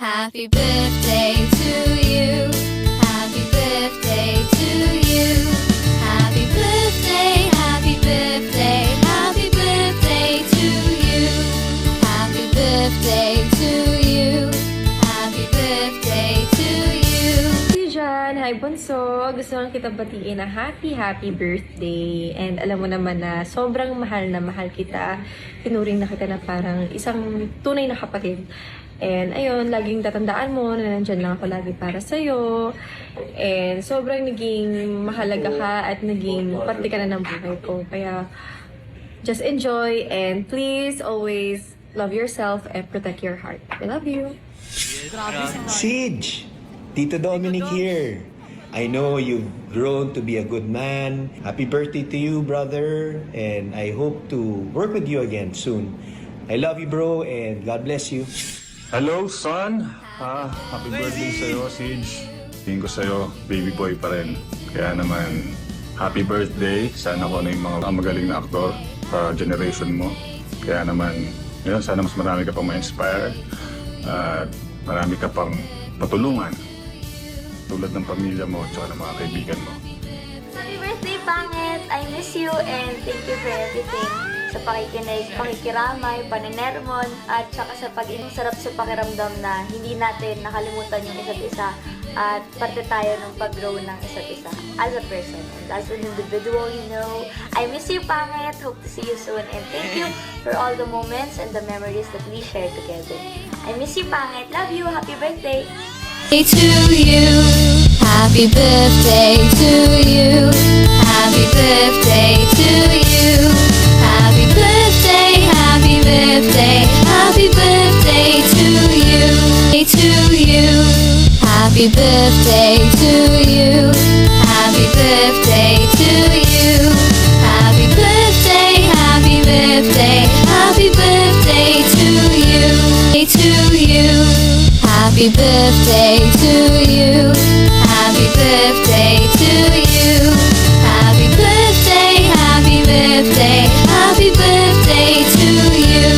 Happy birthday to you. Happy birthday to you. Happy birthday, happy birthday, happy birthday to you. Happy birthday to you. Happy birthday to you. Hey Jan, hi Bunso. Gusto lang kita batiin na happy birthday. And alam mo naman na sobrang mahal na mahal kita. Tinuring na kita na parang isang tunay na kapatid. And ayun, laging tatandaan mo na nandyan lang ako lagi para sa'yo. And sobrang naging mahalaga ka at naging parte ka na ng buhay ko. Kaya just enjoy and please always love yourself and protect your heart. I love you. Siege! Tito Dominic here. I know you've grown to be a good man. Happy birthday to you, brother. And I hope to work with you again soon. I love you, bro, and God bless you. Hello, son. Happy birthday sa'yo, Siege. Tingin ko sa'yo, baby boy pa rin. Kaya naman, happy birthday. Sana ko yung mga magaling na aktor sa generation mo. Kaya naman, yun, sana mas marami ka pang ma-inspire. At marami ka pang patulungan. Tulad ng pamilya mo at ng mga kaibigan mo. Happy birthday, Pangit! I miss you and thank you for everything. Sa pakikinig, pakikiramay, paninermon, at saka sa pag-inom sarap sa pakiramdam na hindi natin nakalimutan yung isa't isa at parte tayo ng pag-grow ng isa't isa as a person and as an individual, you know. I miss you, Pangit! Hope to see you soon and thank you for all the moments and the memories that we shared together. I miss you, Pangit! Love you! Happy birthday! To you. Happy birthday to you. Happy birthday to you. Happy birthday, happy birthday, happy birthday to you. To you. Happy birthday to you. Happy birthday to you. Happy birthday, happy birthday, happy birthday to you. To you. Happy birthday to you. Happy birthday to you. Happy birthday, happy birthday, happy birthday to you.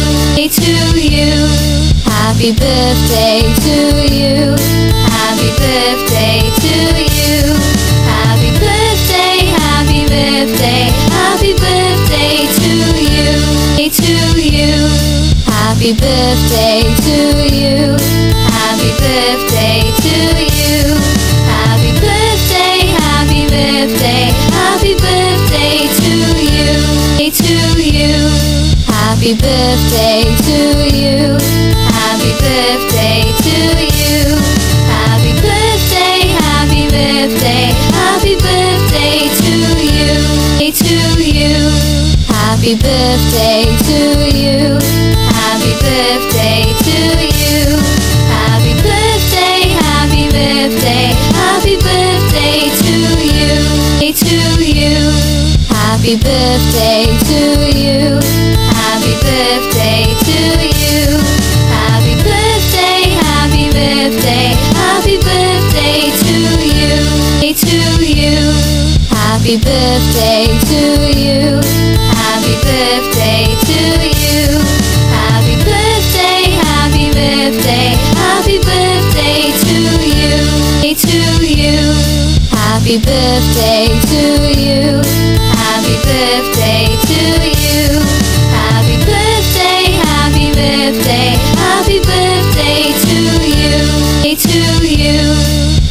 To you. Happy birthday to you. Happy birthday to you. Happy birthday, happy birthday, happy birthday to you. To you. Happy birthday to you. Happy birthday to you. Happy birthday, happy birthday, happy birthday to you. To you. Happy birthday to you. Happy birthday to you. Happy birthday, happy birthday, happy birthday to you. To you. Happy birthday to you. Happy birthday to you. Happy birthday, happy birthday, happy birthday to you. To you. Happy birthday to you. Happy birthday to you. Happy birthday, happy birthday, happy birthday to you. To you. Happy birthday to you. Happy birthday to you. Happy birthday, happy birthday, happy birthday to you. To you. Happy birthday to you. Happy birthday to you. Happy birthday, happy birthday, happy birthday to you. To you.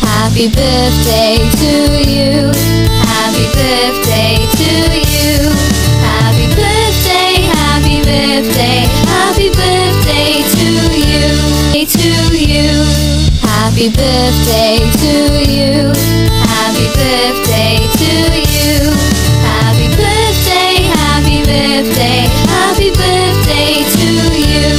Happy birthday to you. Happy birthday to you. Happy birthday, happy birthday, happy birthday to you. To you. Happy birthday to you. Happy birthday to you. Happy birthday, happy birthday, happy birthday to you.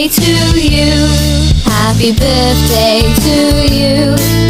To you. Happy birthday to you.